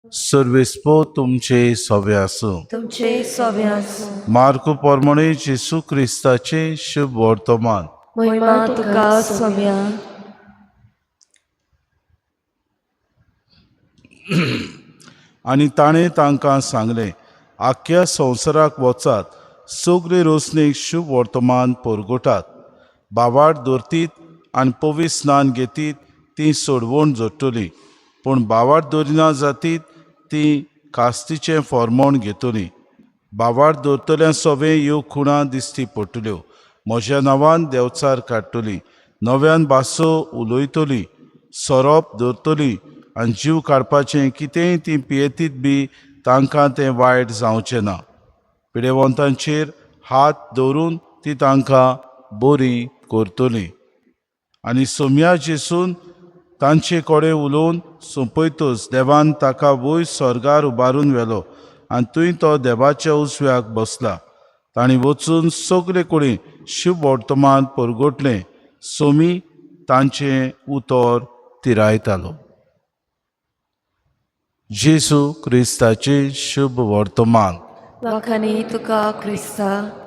सर्वेस्पो तुमचे सवे आसूं. तुमचे सवे आसूं. मार्क पोरमोणे जेसू क्रिस्ताचे शुभ वर्तमान. महिमा तुका सव्या. आनी ताणें तांकां सांगलें, आख्या संवसाराक वचात, सगळे रोसणेक शुभ वर्तमान परगटात. बावाड धरतीत आनी पवित्र स्नान घेतीत ती सोडवण जोडटली, पूण बावाड धरिना जातीत ती कास्तीचें फर्मोण घेतली. बावाड धरतल्या सवे ह्यो खुणां दिश्टी पडटल्यो. म्हज्या नांवान देंवचार काडटली, नव्यान भासो उलयतली, सोरोप धरतली आनी जीव काडपाचें कितेंय ती पियेतीत बी तांकां तें वायट जावचें ना. पिडेवंतांचेर हात दवरून ती तांकां बरी करतली. आनी सोमया जेसून तांचे कोडे उलोवन सोंपयतच देवान ताका वयर स्वर्गार उबारून व्हेलो आनी थंय तो देवाच्या उजव्याक बसला. तांणी वचून सगळे कडेन शुभ वर्तमान परगटलें. सोमी तांचें उतर तिरायतालो. जेसू क्रिस्ताचे शुभ वर्तमान. वाखाणी तुका क्रिस्ता.